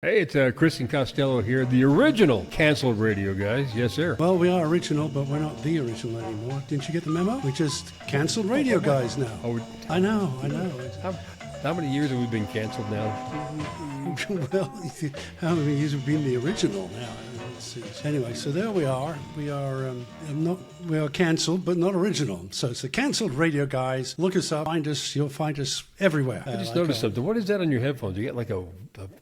Hey, it's Chris and Costello here, the original canceled radio guys. Yes, sir. Well, we are original, but we're not the original anymore. Didn't you get the memo? We're just canceled radio guys now. Oh, I know. how many years have we been canceled now? Well, how many years have we been the original now? Let's see. Anyway, so there we are. We are canceled, but not original. So it's the canceled radio guys. Look us up, find us. You'll find us everywhere. I just noticed something. What is that on your headphones? You got like a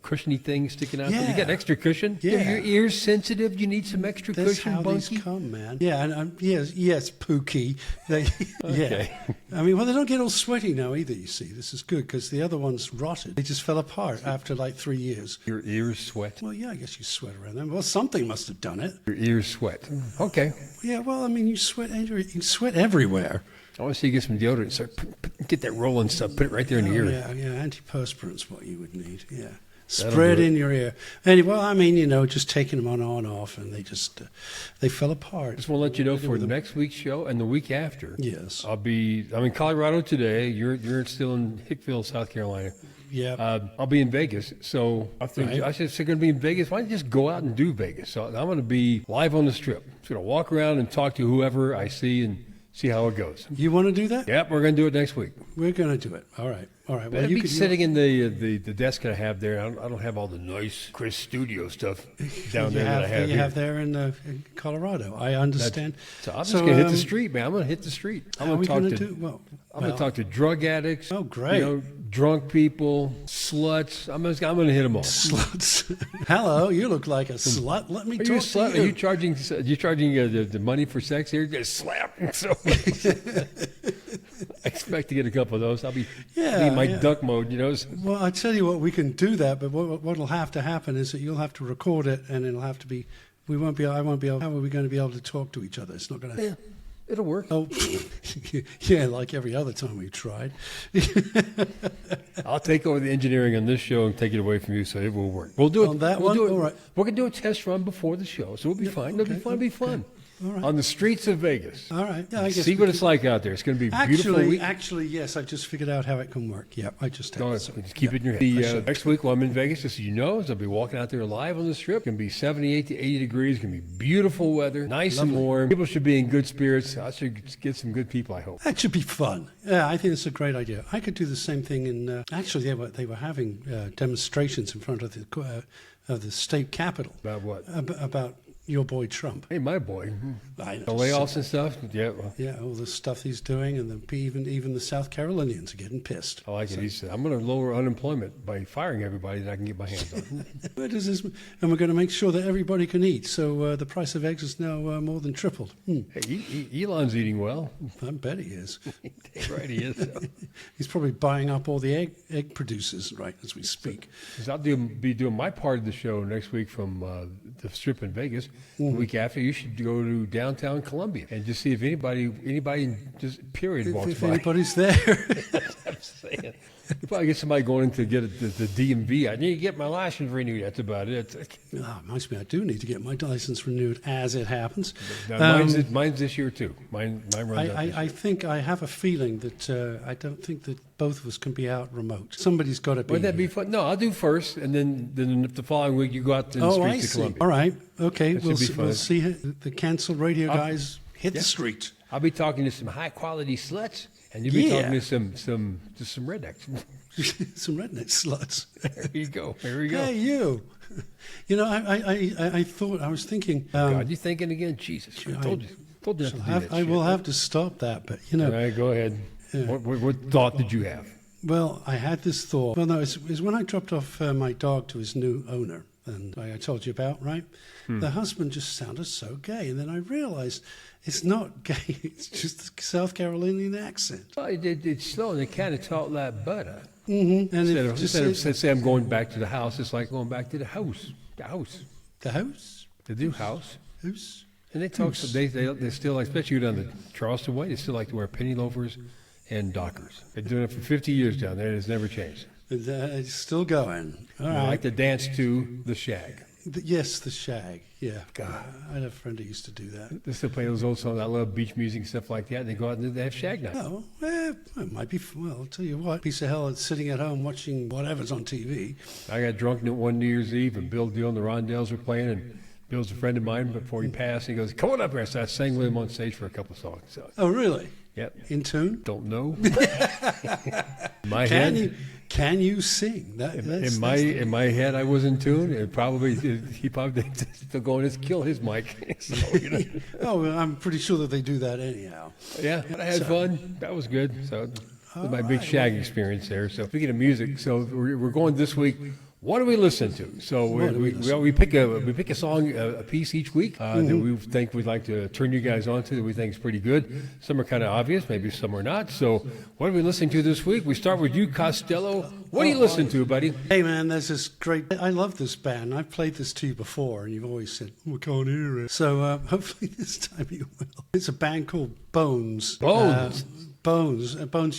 cushiony thing sticking out there? You got extra cushion? Yeah. Are your ears sensitive? You need some extra cushion, how Bunky? these come, man. Yeah, and yes, Pookie. Okay. Yeah. I mean, well, they don't get all sweaty now either, you see. This is good because the other ones rotted. They just fell apart after like 3 years. Your ears sweat? Well, yeah, I guess you sweat around them. Well, something must have done it. Your ears sweat. Okay. Yeah, well, I mean, you sweat everywhere. I want to see you get some deodorant. So get that rolling stuff. Put it right there in the ear. Yeah, antiperspirant's what you would need, yeah. Spread in your ear. Anyway, well, I mean, just taking them on and off, and they fell apart. Just want to let you know for next week's show and the week after. Yes. I'm in Colorado today. You're still in Hickville, South Carolina. Yeah. I'll be in Vegas. So I think I should say going to be in Vegas. Why don't you just go out and do Vegas? So I'm going to be live on the Strip. Just going to walk around and talk to whoever I see and see how it goes. You want to do that? Yep, we're going to do it next week. We're going to do it. All right. Well, I'll be sitting in the desk that I have there. I don't have all the nice Chris Studio stuff down there that I have. You have there in Colorado. I understand. So I'm just going to hit the street, man. I'm going to hit the street. I'm going to talk to drug addicts. Oh, great. Drunk people, sluts. I'm going to hit them all. Sluts. Hello, you look like a slut. Let me talk to you. Are you charging the money for sex here? Just slap. So I expect to get a couple of those. I'll be in my duck mode, Well, I tell you what, we can do that, but what'll have to happen is that you'll have to record it, and it'll have to be. I won't be able. How are we going to be able to talk to each other? It's not going to. Yeah. It'll work. Oh, yeah, like every other time we've tried. I'll take over the engineering on this show and take it away from you, so it will work. We'll do it. On that we'll one? do it. All right. We're going to do a test run before the show, so it'll be fine. Okay, It'll be fun. All right. On the streets of Vegas. All right. Yeah, I guess see what it's like out there. It's going to be a beautiful week. Actually, yes. I just figured out how it can work. Yeah, I just have to. Just keep it in your head. Next week, while I'm in Vegas, just so you know, I'll be walking out there live on the Strip. It's going to be 78 to 80 degrees. It's going to be beautiful weather, nice and warm. People should be in good spirits. I should get some good people, I hope. That should be fun. Yeah, I think it's a great idea. I could do the same thing in. Actually, they were having demonstrations in front of the state capitol. About what? About your boy Trump. Hey, my boy. I know. The layoffs and stuff. Yeah. Well. Yeah, all the stuff he's doing, and even the South Carolinians are getting pissed. I like it. He said, "I'm going to lower unemployment by firing everybody that I can get my hands on." Where does this? And we're going to make sure that everybody can eat. So the price of eggs is now more than tripled. Hey, Elon's eating well. I bet he is. Right, he is. He's probably buying up all the egg producers right as we speak. So I'll be doing my part of the show next week from the Strip in Vegas. The week after, you should go to downtown Columbia and just see if anybody just period walks if by. Anybody's there. That's what I'm saying. You probably get somebody going in to get the DMV. I need to get my license renewed. That's about it. Reminds me, I do need to get my license renewed as it happens. Mine's this year too. Mine runs out. I think I have a feeling that I don't think that both of us can be out remote. Somebody's got to be. Would that be fun? No, I'll do first, and then the following week you go out to the streets of Columbia. All right. Okay. We'll see the canceled radio guys hit the street. I'll be talking to some high quality sluts. And you'll be talking to some rednecks. Some redneck sluts. There you go. Hey, you. I was thinking. God, you thinking again? Jesus, I told you not to do that. I will have to stop that, but All right, go ahead. What thought did you have? Well, I had this thought. Well, no, it was when I dropped off my dog to his new owner, and I told you about, right? The husband just sounded so gay, and then I realized it's not gay; it's just the South Carolinian accent. Well, it's slow, and they kind of talk like butter. Mm-hmm. And instead of say I'm going back to the house, it's like going back to the house. The house. The house. The new house. House. And they talk. They still like, especially down the Charleston way. They still like to wear penny loafers and Dockers. They're doing it for 50 years down there. It's never changed. It's still going. All right. I like to dance to the shag. Yes, the shag. Yeah. God. I had a friend who used to do that. They still play those old songs. I love beach music and stuff like that. They go out and they have shag night. Oh, it might be. Well, I'll tell you what. Piece of hell, it's sitting at home watching whatever's on TV. I got drunk one New Year's Eve, and Bill Deal and the Rondells were playing, and Bill's a friend of mine. Before he passed, he goes, "Come on up here." So I sang with him on stage for a couple songs. So, Oh, really? yep. In tune? Don't know. My head. Can you sing? In my head, I was in tune. He probably still going to kill his mic. So, you know. Oh, well, I'm pretty sure that they do that anyhow. Yeah, but I had fun. That was good. So that was my big shag experience there. So speaking of music, so we're going this week. What do we listen to? So we pick a song a piece each week that we think we'd like to turn you guys on to that we think is pretty good. Some are kind of obvious, maybe some are not. So what are we listening to this week? We start with you, Costello. What are you listening to, buddy? Hey man, there's this great. I love this band. I've played this to you before, and you've always said we can't hear it. So hopefully this time you will. It's a band called Bones. Bones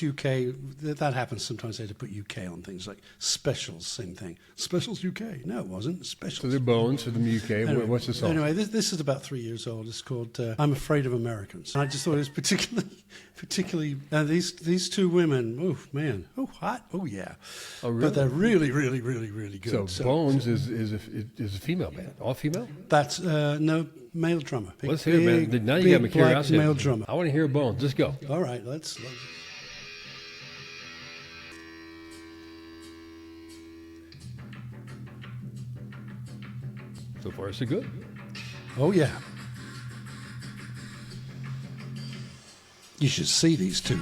UK. That happens sometimes. They had to put UK on things like Specials. Same thing. Specials UK. No, it wasn't. Specials. So they're Bones from the UK. Anyway, What's the song? Anyway, this is about 3 years old. It's called "I'm Afraid of Americans." And I just thought it was particularly. These two women. Oh man. Oh hot. Oh yeah. Oh really? But they're really, really, really, really good. So Bones is a female band. All female? That's no male drummer. Let's hear it, man. Now you got me curious. Male drummer. I want to hear Bones. Let's go. All right, let's. So far, so good. Oh yeah. You should see these two.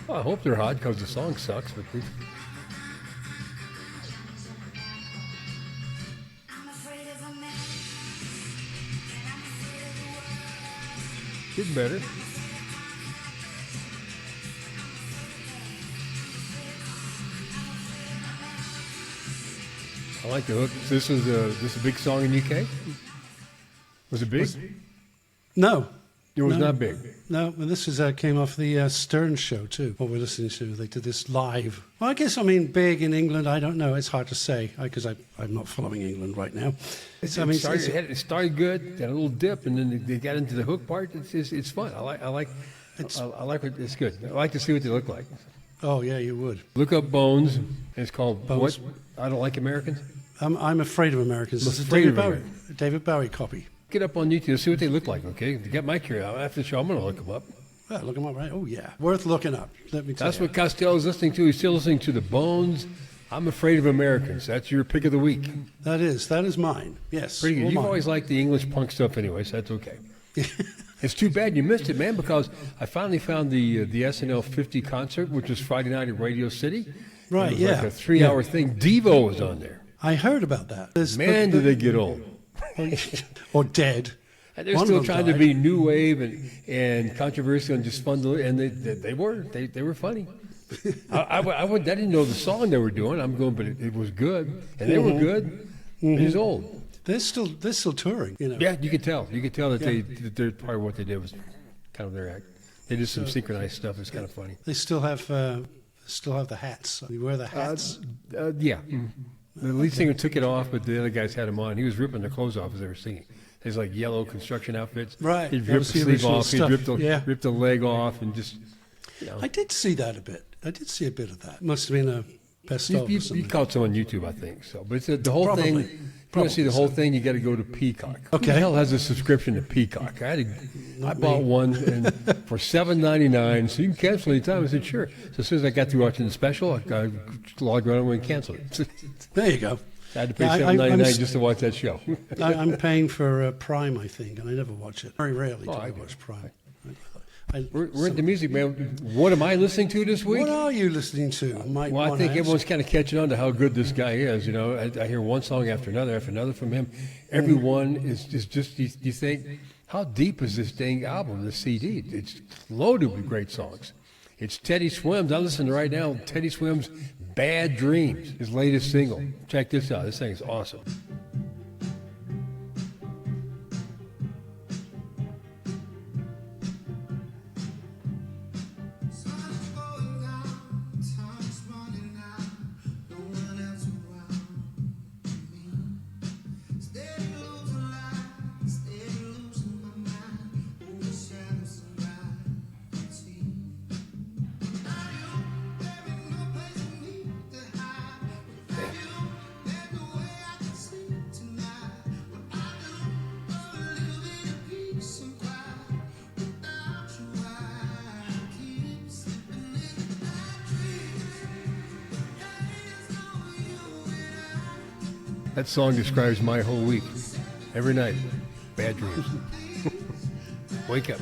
Well, I hope they're hot because the song sucks, but getting better. I like the hook. This is a big song in UK. Was it big? No. It was not big. No, and this is came off the Stern show too. What we're listening to, they did this live. Well, I guess big in England. I don't know. It's hard to say because I'm not following England right now. It started good, then a little dip, and then they got into the hook part. It's fun. I like it's good. I like to see what they look like. Oh yeah, you would. Look up Bones. And it's called Bones. What? I Don't Like Americans. I'm Afraid of Americans. This is David Bowie copy. Get up on YouTube, see what they look like, okay? To get my curiosity. After the show, I'm going to look them up. Yeah, look them up, right? Oh, yeah. Worth looking up. Let me tell you. That's what Costello's listening to. He's still listening to the Bones. I'm Afraid of Americans. That's your pick of the week. That is mine. Yes. Pretty good. You've always liked the English punk stuff anyway, so that's okay. It's too bad you missed it, man, because I finally found the SNL 50 concert, which was Friday night at Radio City. Right, it was like a 3-hour thing. Devo was on there. I heard about that. Man, did they get old. Or dead. And they're still trying to be new wave and controversial and just fun to and they were funny. I didn't know the song they were doing. I'm going, but it was good, and they were good. He's old. They're still touring. You know. Yeah, you could tell. You could tell that they're part of what they did was kind of their act. They did some synchronized stuff. It's kind of funny. They still have the hats. You wear the hats. Yeah. The lead singer took it off, but the other guys had him on. He was ripping their clothes off as they were singing. There's like yellow construction outfits. Right. He'd rip the sleeve off. He'd rip the leg off, and just. I did see that a bit. I did see a bit of that. Must have been a best of. You caught some on YouTube, I think. So, but it's the whole thing. If you want to see the whole thing, you got to go to Peacock. Okay. Who the hell has a subscription to Peacock? I bought one for $7.99, so you can cancel anytime. I said sure. So as soon as I got through watching the special, I logged right on and canceled it. There you go. I had to pay $7.99 just to watch that show. I'm paying for Prime, I think, and I never watch it. Very rarely do I watch Prime. We're into music, man. What am I listening to this week? What are you listening to? Well, I think everyone's kind of catching on to how good this guy is. You know, I hear one song after another from him. Everyone is just you think, how deep is this dang album, this CD? It's loaded with great songs. It's Teddy Swims. I'm listening right now. Teddy Swims' "Bad Dreams," his latest single. Check this out. This thing is awesome. That song describes my whole week. Every night, bad dreams. Wake up.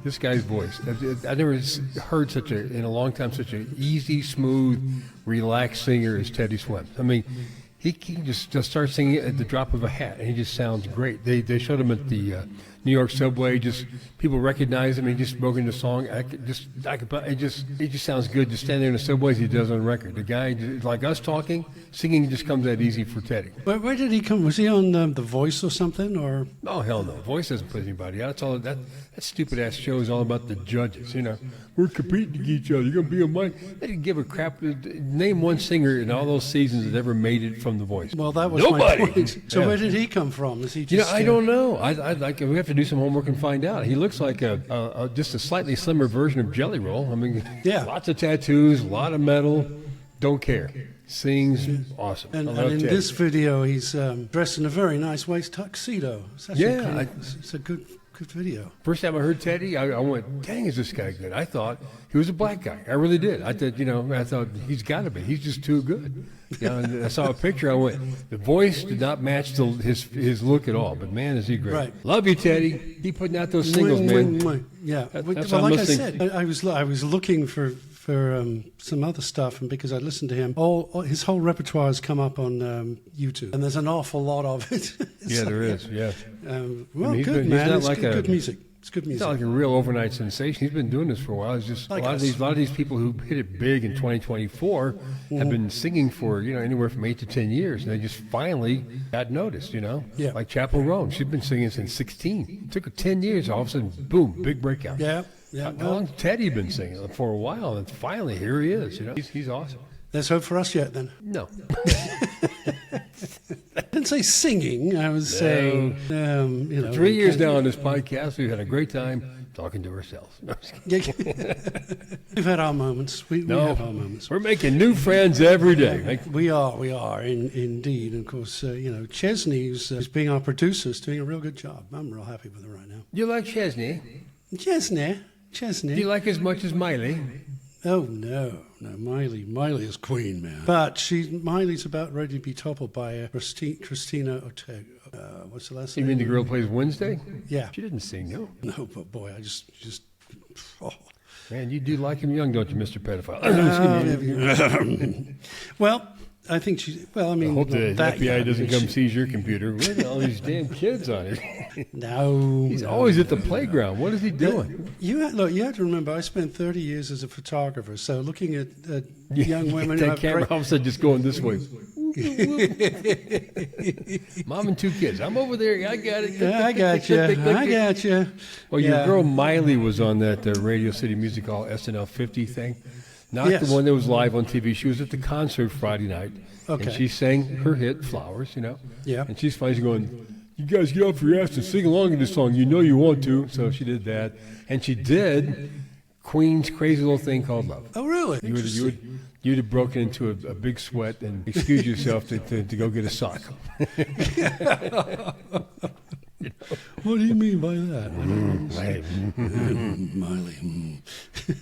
This guy's voice. I've never heard in a long time, such an easy, smooth, relaxed singer as Teddy Swims. I mean, he can just start singing at the drop of a hat, and he just sounds great. They showed him at the New York subway. Just people recognize him. He just broke into song. It just sounds good. Just stand there in the subway as he does on record. The guy, like us talking, singing just comes that easy for Teddy. Where did he come? Was he on The Voice or something? Or oh hell no, Voice doesn't put anybody out. It's all that stupid ass show is all about the judges. You know, we're competing against each other. You're gonna be on mine. They didn't give a crap. Name one singer in all those seasons that ever made it from The Voice. Well, that was nobody. My point. So yeah. Where did he come from? Is he just? I don't know. I'd like. We have to do some homework and find out. He looks like just a slightly slimmer version of Jelly Roll. I mean, yeah. Lots of tattoos, a lot of metal. Don't care. Sings awesome. And in this video, he's dressed in a very nice white tuxedo. It's it's a good video. First time I heard Teddy, I went, dang, is this guy good? I thought he was a black guy. I really did. I thought he's got to be. He's just too good. And I saw a picture. I went, the voice did not match his look at all. But man, is he great. Right. Love you, Teddy. Keep putting out those singles, man. Yeah. That's well, like I said, I was looking for some other stuff, and because I listened to him, his whole repertoire has come up on YouTube, and there's an awful lot of it. Yeah, there is. Yeah. Well, good man. It's good music. It's good music. He's not like a real overnight sensation. He's been doing this for a while. It's just like a lot of these people who hit it big in 2024 have been singing for anywhere from 8 to 10 years, and they just finally got noticed. Yeah. Like Chapel Roan. She's been singing since 16. It took her 10 years. All of a sudden, boom, big breakout. Yeah. Yeah. How long's Teddy been singing? For a while, and finally here he is. He's awesome. There's hope for us yet, then. No. I didn't say singing. I was saying, 3 years now on this podcast, we've had a great time talking to ourselves. No, we've had our moments. We have our moments. We're making new friends every day. We are, indeed. And of course, Chesney, who's being our producer, is doing a real good job. I'm real happy with her right now. You like Chesney? Chesney. Do you like as much as Miley? Oh, no, Miley is queen, man. But Miley's about ready to be toppled by Christina Ortega. What's the last name? You mean the girl who plays Wednesday? Yeah. She didn't sing, no. No, but boy, I just oh. Man, you do like him young, don't you, Mr. Pedophile? Well, I think I hope the FBI doesn't come seize your computer. Where are all these damn kids on it? No. He's always at the playground. What is he doing? You have to remember, I spent 30 years as a photographer, so looking at young women who that have camera all of a sudden just going this way. Mom and 2 kids. I'm over there. I got it. I got you. Well, your girl Miley was on that Radio City Music Hall SNL 50 thing. Not the one that was live on TV. She was at the concert Friday night. Okay. And she sang her hit, Flowers, Yeah. And she's finally going, you guys get off your ass and sing along to this song. You know you want to. So she did that. And she did Queen's crazy little thing called Love. Oh, really? You'd have broken into a big sweat and excused yourself to go get a sock. What do you mean by that? Miley.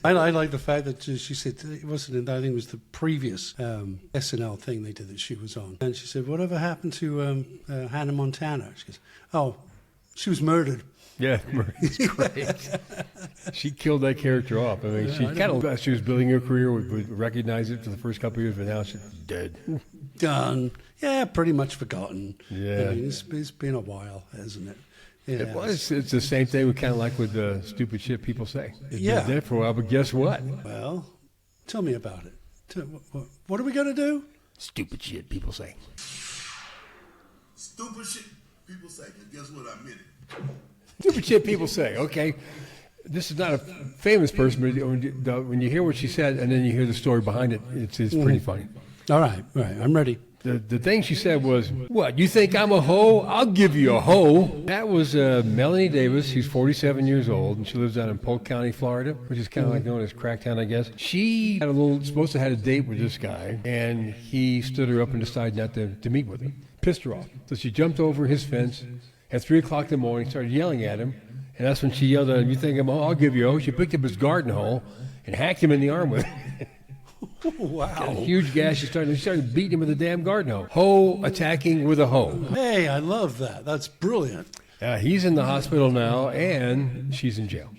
I like the fact that she said it wasn't. I think it was the previous SNL thing they did that she was on, and she said, "Whatever happened to Hannah Montana?" She goes, "Oh, she was murdered." Yeah, it's great. She killed that character off. I mean, she was building her career. Would recognize it for the first couple of years, but now she's dead. Done. Yeah, pretty much forgotten. Yeah. I mean, it's been a while, hasn't it? It was. It's the same thing. Kind of like with the stupid shit people say. It did that for a while, but guess what? Well, tell me about it. What are we going to do? Stupid shit people say. Stupid shit people say. Guess what? I meant it. Stupid shit people say. Okay. This is not a famous person, but when you hear what she said and then you hear the story behind it, it's pretty funny. All right. I'm ready. The thing she said was, what, you think I'm a hoe? I'll give you a hoe. That was Melanie Davis. She's 47 years old, and she lives out in Polk County, Florida, which is kind of like known as Cracktown, I guess. She supposed to have a date with this guy, and he stood her up and decided not to meet with her. Pissed her off. So she jumped over his fence at 3 o'clock in the morning, started yelling at him, and that's when she yelled at him, you think I'm a hoe? I'll give you a hoe. She picked up his garden hoe and hacked him in the arm with it. Got a Wow. huge gash. She started beating him with a damn garden hoe. Hoe attacking with a hoe. Hey, I love that. That's brilliant. He's in the hospital now, and she's in jail.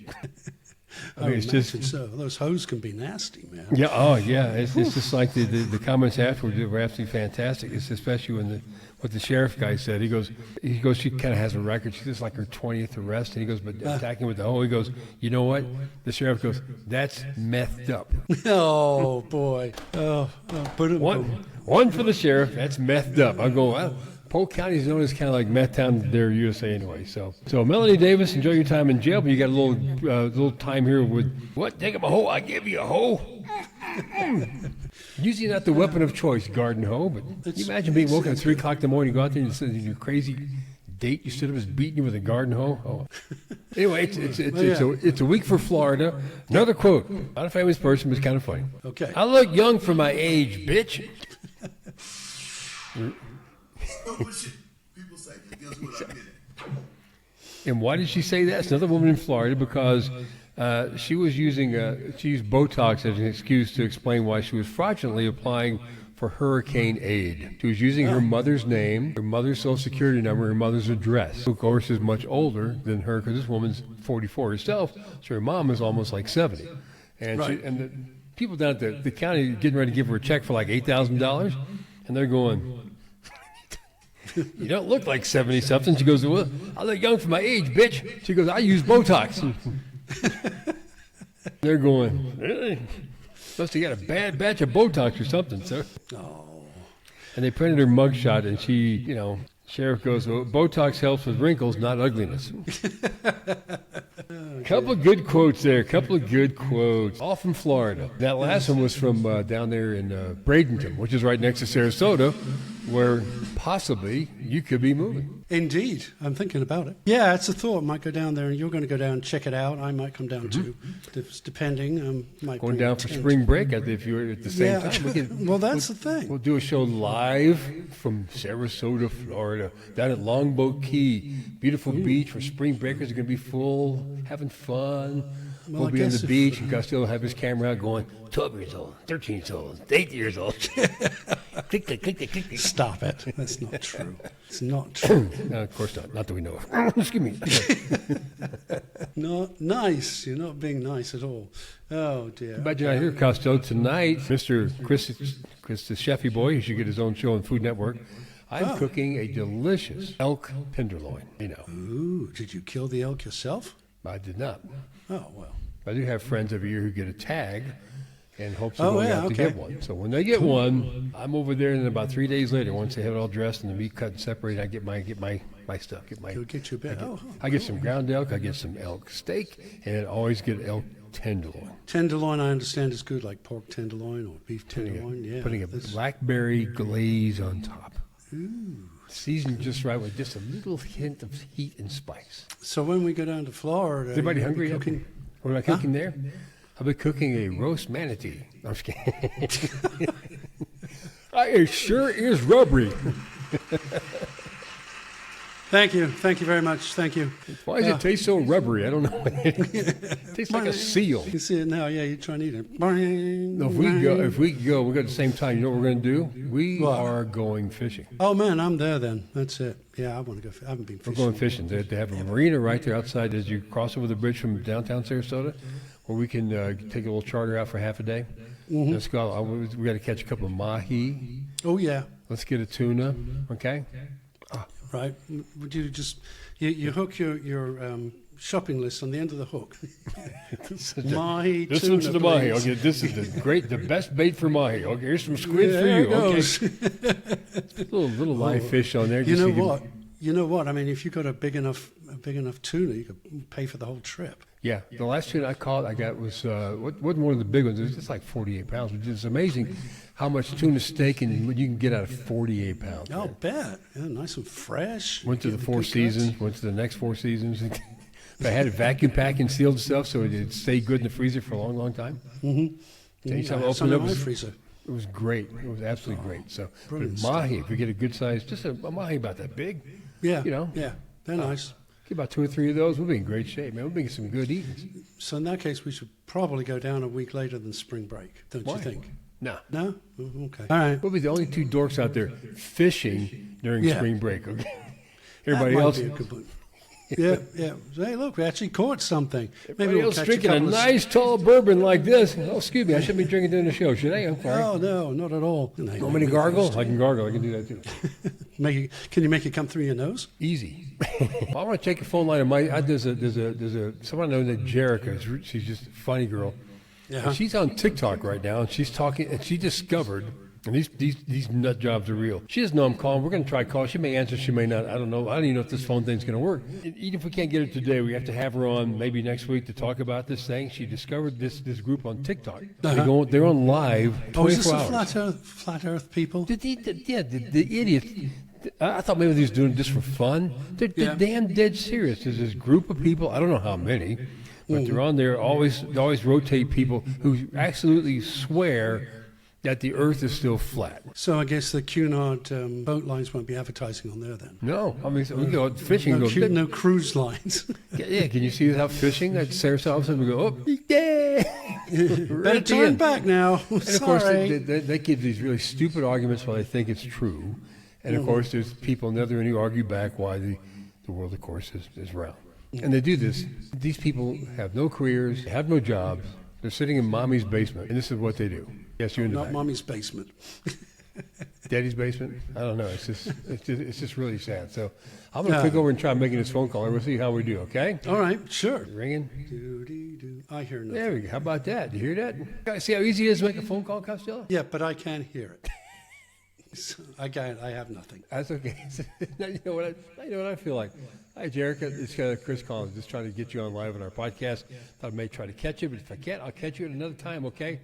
I mean, it's just so. Those hoes can be nasty, man. yeah. Oh, yeah. It's just like the comments afterwards were absolutely fantastic. It's especially when what the sheriff guy said. He goes. She kind of has a record. She's just like her 20th arrest, and he goes, but attacking with the hoe. He goes, you know what? The sheriff goes, that's methed up. Oh boy. Oh, put him. One for the sheriff. That's methed up. I go, well, Polk County is known as kind of like meth town there, USA anyway. So Melanie Davis, enjoy your time in jail, but you got a little time here with what? Take up a hoe. I give you a hoe. Usually not the weapon of choice, garden hoe, but can you imagine being woken at 3 o'clock in the morning, you go out there and your crazy date you stood up is beating you with a garden hoe. Oh. Anyway, it's a week for Florida. Another quote. Not a famous person, but it's kind of funny. Okay. I look young for my age, bitch. No bullshit. People say, guess what? I meant it. And why did she say that? It's another woman in Florida because she used Botox as an excuse to explain why she was fraudulently applying for hurricane aid. She was using her mother's name, her mother's social security number, her mother's address. Who, of course, is much older than her because this woman's 44 herself, so her mom is almost like 70. And the people down at the county are getting ready to give her a check for like $8,000, and they're going, you don't look like 70-something. She goes, well, I look young for my age, bitch. She goes, I use Botox. They're going, really? Must have got a bad batch of Botox or something, sir. Oh. And they printed her mugshot, and she, sheriff goes, well, Botox helps with wrinkles, not ugliness. Couple of good quotes there. Couple of good quotes. All from Florida. That last one was from down there in Bradenton, which is right next to Sarasota, where possibly you could be moving. Indeed. I'm thinking about it. Yeah, it's a thought. Might go down there, and you're going to go down and check it out. I might come down too, depending. Might Going down for spring break if you're at the same time. Well, that's the thing. We'll do a show live from Sarasota, Florida, down at Longboat Key. Beautiful beach where spring breakers are going to be full, having fun. Well, We'll I be on guess the beach, and Costello will have his camera out going, 12 years old, 13 years old, 8 years old. Click, click, click, click, click. Stop it. That's not true. It's not true. No, of course not. Not that we know of. Excuse me. Not nice. You're not being nice at all. Oh, dear. Imagine I hear Costello tonight, Mr. Chris the Chefy boy, who should get his own show on Food Network. I'm cooking a delicious elk tenderloin. Ooh, did you kill the elk yourself? I did not. Oh, well. I do have friends every year who get a tag and hopes to Oh, go yeah, out to okay. get one. So when they get one, I'm over there, and then about 3 days later, once they have it all dressed and the meat cut and separated, I get my stuff. You'll get your bit. I get some ground elk, I get some elk steak, and I always get elk tenderloin. Tenderloin, I understand, is good, like pork tenderloin or beef tenderloin. Yeah. Putting a blackberry glaze on top. Ooh. Seasoned just right with just a little hint of heat and spice. So when we go down to Florida, Is everybody you'll be hungry yet? cooking? What am I cooking there? I'll be cooking a roast manatee. No, I'm just kidding. It sure is rubbery. Thank you. Thank you very much. Thank you. Why does it taste so rubbery? I don't know. It tastes like a seal. You see it now. Yeah, you try and eat it. No, if we go at the same time, you know what we're going to do? We are going fishing. Oh, man, I'm there then. That's it. Yeah, I want to go. I haven't been fishing. We're going fishing. They have a marina right there outside as you cross over the bridge from downtown Sarasota, where we can take a little charter out for half a day. Mm-hmm. Let's go. We got to catch a couple of mahi. Oh, yeah. Let's get a tuna. Okay. Right. Would you just you hook your shopping list on the end of the hook? Mahi This tuna, one's the mahi. please. Okay, this is the best bait for mahi. Okay, here's some squid for There you. it goes. Okay, little live fish on there. You just know so can- what? You know what? I mean, if you got a big enough tuna, you could pay for the whole trip. Yeah, the last tuna I got was wasn't one of the big ones. It was just like 48 pounds, which is amazing how much tuna steak and what you can get out of 48 pounds. I'll man. bet. Yeah, nice and fresh. Went to the Getting Four good cuts. Seasons. Went to the next Four Seasons. But I had it vacuum packed and sealed stuff, so it stayed good in the freezer for a long, long time. Mm-hmm. Anytime I Some opened it in up, my it freezer. was great. It was absolutely great. So, but brilliant mahi, if we get a good size, just a mahi about that big, Yeah. you know. Yeah. They're nice. Get about 2 or 3 of those, we'll be in great shape, man. We'll be getting some good eatings. So in that case, we should probably go down a week later than spring break, don't Why? you think? No. No? Oh, okay. All right. We'll be the only two dorks out there fishing during Yeah. spring break. Okay. That Everybody might else, be a good one. Yeah, yeah. So, hey, look, we actually caught something. everybody else catch drinking a couple of- nice tall bourbon like this. Oh, excuse me, I shouldn't be drinking during the show, should I? I'm sorry. Oh, no, not at all. Want me to gargle? I can gargle. I can do that too. Can you make it come through your nose? Easy. Well, I want to take a phone line. There's someone I know named Jerica. She's just a funny girl. Yeah. And she's on TikTok right now, and she's talking. And she discovered, and these nut jobs are real. She doesn't know I'm calling. We're going to try call. She may answer. She may not. I don't know. I don't even know if this phone thing's going to work. And even if we can't get her today, we have to have her on maybe next week to talk about this thing. She discovered this group on TikTok. They're on live 24 Oh, is this hours. the flat Earth people? The idiots. I thought maybe they was doing this for fun. They're damn dead serious. There's this group of people. I don't know how many, but they're on there. They always rotate people who absolutely swear that the Earth is still flat. So I guess the Cunard boat lines won't be advertising on there then. No, I mean so we go fishing. No cruise lines. Yeah, can you see how fishing at Sarasota? All of a sudden we go, oh, yeah. Better turn back now. And of course, Sorry. they give these really stupid arguments while they think it's true. And of course, there's people on the other end who argue back why the world, of course, is round. And they do this. These people have no careers, have no jobs. They're sitting in mommy's basement, and this is what they do. Yes, you're in the Not back. mommy's basement. Daddy's basement? I don't know. It's just really sad. So I'm going to click over and try making this phone call, and we'll see how we do, okay? All right, sure. Ringing. Do-dee-do. I hear nothing. There we go. How about that? You hear that? See how easy it is to make a phone call, Costello? Yeah, but I can't hear it. So I have nothing. That's okay. Now you know what I feel like. Hi, Jerica. It's Chris Collins. Just trying to get you on live on our podcast. Thought I may try to catch you, but if I can't, I'll catch you at another time, okay?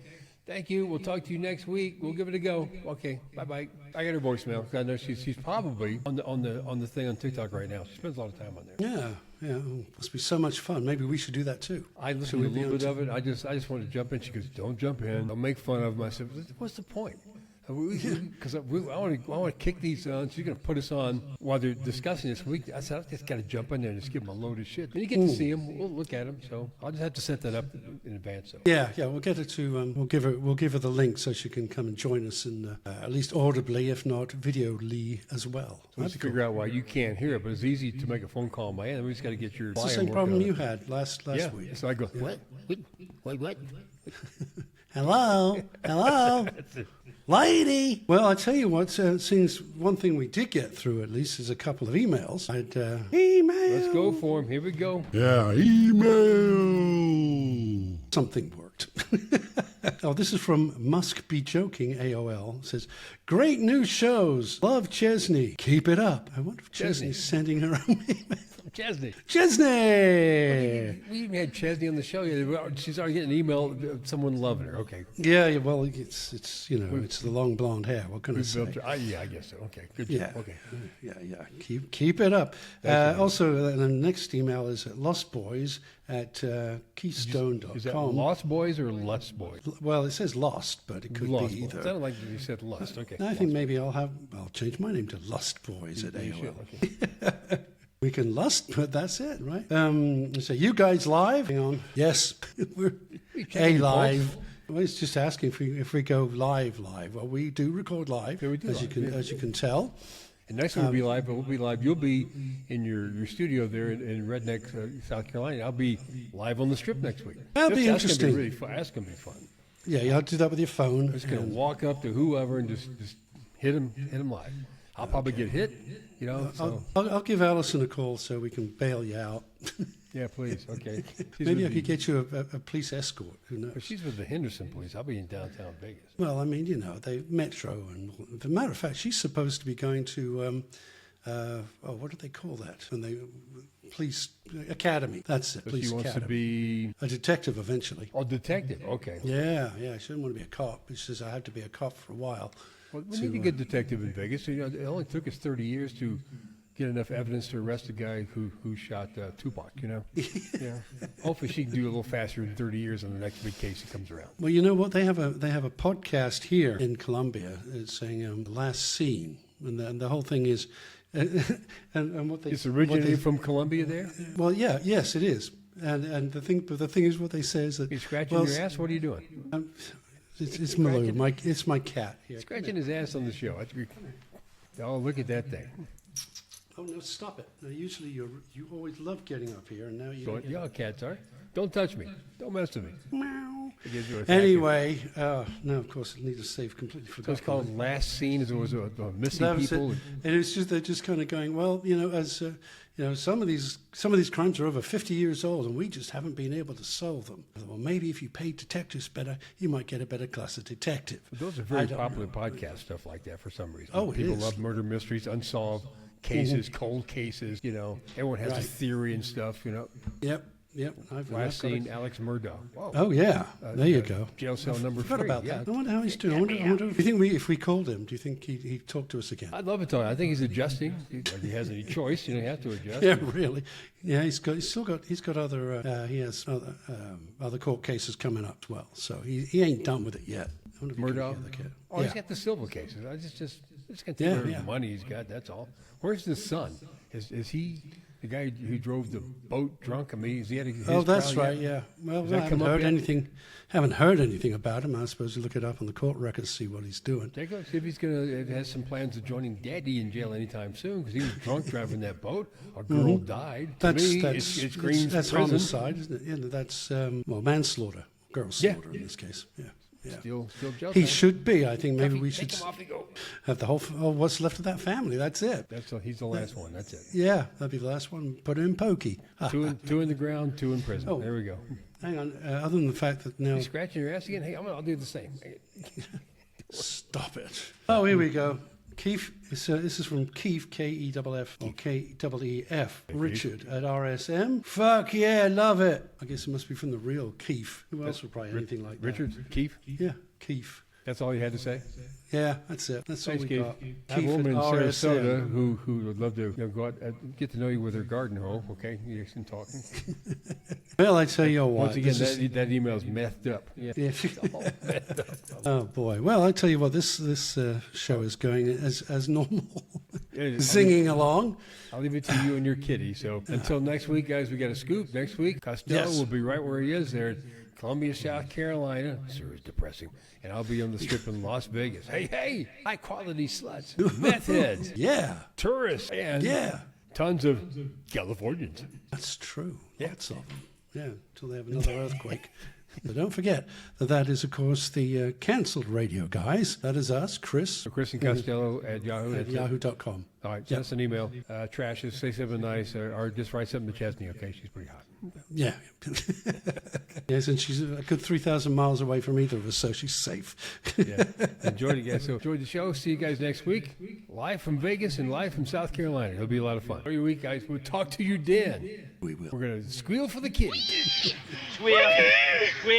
Thank you. We'll talk to you next week. We'll give it a go. Okay. Bye-bye. I got her voicemail. I know she's probably on the thing on TikTok right now. She spends a lot of time on there. Yeah. Oh, must be so much fun. Maybe we should do that too. I listened to a little bit of it. I just wanted to jump in. She goes, "Don't jump in. Don't make fun of them." I said, "What's the point?" Because I want to kick these on. She's going to put us on while they're discussing this. I said, I just got to jump in there and just give them a load of shit. And you get to see them. We'll look at them. So I'll just have to set that up in advance. So. Yeah. We'll get her to. We'll give her the link so she can come and join us in at least audibly, if not videoly as well. So let's figure out why you can't hear it, but it's easy to make a phone call on my end. We just got to get your. It's the same problem you had last week. So I go, what? What? Hello. Lady! Well, I tell you what, since one thing we did get through at least is a couple of emails. Email! Let's go for them. Here we go. Yeah, email. Something worked. Oh, this is from Musk Be Joking, AOL. It says, great new shows. Love Chesney. Keep it up. I wonder if Chesney's sending her own email. Chesney. Chesney! We even had Chesney on the show. She's already getting an email of someone loving her. Okay. Yeah, well, it's it's the long blonde hair. What can I say? Yeah, I guess so. Okay, good job. Yeah. Okay. Yeah. Keep it up. Also, the next email is at lostboys@keystone.com. Is that Lost Boys or Lust Boys? Well, it says lost, but it could Lost be Boys. either. It sounded like you said Lust. Okay. I think maybe I'll change my name to Lust Boys at You AOL. should, okay. We can lust, but that's it, right? So you guys live? Hang on. Yes, we're live. Well, it's just asking if we go live. Well, we do record live, Yeah, we do as live, you can tell. And next week we'll be live, but we'll be live. You'll be in your studio there in Redneck, South Carolina. I'll be live on the Strip next week. That'll be That's interesting. Gonna be really fun. That's going to be fun. Yeah, you have to do that with your phone. I'm just going to walk up to whoever and just hit him live. I'll probably get hit, So. I'll give Alison a call so we can bail you out. Yeah, please. Okay. Maybe I could get you a police escort. Who knows? But she's with the Henderson police. I'll be in downtown Vegas. Well, I mean, they Metro, and as a matter of fact, she's supposed to be going to what do they call that? When they police academy. That's it. So Police she wants academy. to be A detective eventually. detective. Okay. Yeah. She didn't want to be a cop. She says I had to be a cop for a while. Well, we need to get detective in Vegas. It only took us 30 years to get enough evidence to arrest a guy who shot Tupac. Yeah. Hopefully she can do a little faster than 30 years on the next big case that comes around. Well, you know what? They have a podcast here in Colombia. It's saying the last scene, and the whole thing is, and what they. It's originated from Colombia there. Well, yes, it is. And the thing is, what they say is that You scratching your ass? What are you doing? It's Malou. It's my cat here. Scratching his ass on the show. That's great. Oh, look at that thing. Oh no! Stop it! Now, usually you always love getting up here, and now you. So, yeah, cats are. Don't touch me. Don't mess with me. Meow. It gives you a Anyway, no, of course, I need to save completely So forgot. it's called Last Scene. As it was missing That was people. it. And it's just they're just kind of going, well, you know, as you know, some of these crimes are over 50 years old, and we just haven't been able to solve them. Well, maybe if you paid detectives better, you might get a better class of detective. Those are very popular podcast stuff like that for some reason. Oh, it people is. love murder mysteries, unsolved cases, cold cases. You know, everyone has a Right. theory and stuff. You know, Yep. I've Last got it. Scene, Alex Murdaugh. Whoa. Oh yeah, there you go. Jail cell number Forgot 3. about yeah. that. I wonder how he's doing. I wonder do you think if we called him, do you think he'd talk to us again? I'd love to tell you. I think he's adjusting. If he has any choice, you know, you have to adjust. Yeah, really. Yeah, he's got other he has other court cases coming up as well. So he ain't done with it yet. I wonder if he can Murdaugh. get the kid. Oh, he's Yeah. got the silver cases. I just gonna take Yeah, whatever yeah. money he's got. That's all. Where's the son? Is he the guy who drove the boat drunk? I mean, is he had his Oh, that's trial right. yet? Yeah. Well, Has I that haven't come up heard yet? anything. Haven't heard anything about him. I suppose you look it up on the court records, see what he's doing. Take a see if he's gonna has some plans of joining Daddy in jail anytime soon because he was drunk driving that boat. A girl died. To me, it's Green's that's prison. homicide, isn't it? Yeah, that's manslaughter, girl slaughter in this case. Yeah. Yeah. Still jail He time. should be. I think maybe we should Take him off. Go. have the whole. Oh, what's left of that family? That's it. He's the last one. That's it. Yeah, that'd be the last one. Put it in pokey. Two in the ground, 2 in prison. Oh. There we go. Hang on. Other than the fact that now. You scratching your ass again? Hey, I'll do the same. Stop it. Oh, here we go. Keith, this is from Keith, Keff, or Keef, Richard at RSM. Fuck yeah, love it. I guess it must be from the real Keith. Who else would probably anything like that? Richard, Keith. Yeah, Keith. That's all you had to say. Yeah, that's it. That's all Thanks, we Keith. got. I have a Keith woman in at Sarasota RSM. who would love to go out and get to know you with her garden hoe. Okay, you can talk. Well, I tell you what. Once again, this is- that email's methed up. Yeah. Yeah. Oh boy. Well, I tell you what. This show is going as normal, singing along. I'll leave it to you and your kitty. So until next week, guys, we got a scoop. Next week, Costello Yes. will be right where he is there in Columbia, South Carolina. Sure is depressing. And I'll be on the strip in Las Vegas. Hey, high quality sluts, meth heads, Yeah, tourists, and yeah. tons of Californians. That's true. Lots of them. Yeah, until they have another earthquake. But don't forget that is, of course, the cancelled radio guys. That is us, Chris, So Chris and Costello at Yahoo. at That's it. yahoo.com. All right, send us an email. Trashes, say something nice, or just write something to Chesney, okay? She's pretty hot. Yeah. Yes, and she's a good 3,000 miles away from either of us, so she's safe. Yeah. Enjoyed it, guys. So enjoyed the show. See you guys next week. Live from Vegas and live from South Carolina. It'll be a lot of fun. Every week, guys, we'll talk to you, Dan. We will. We're going to squeal for the kitty. Squeal. Squeal.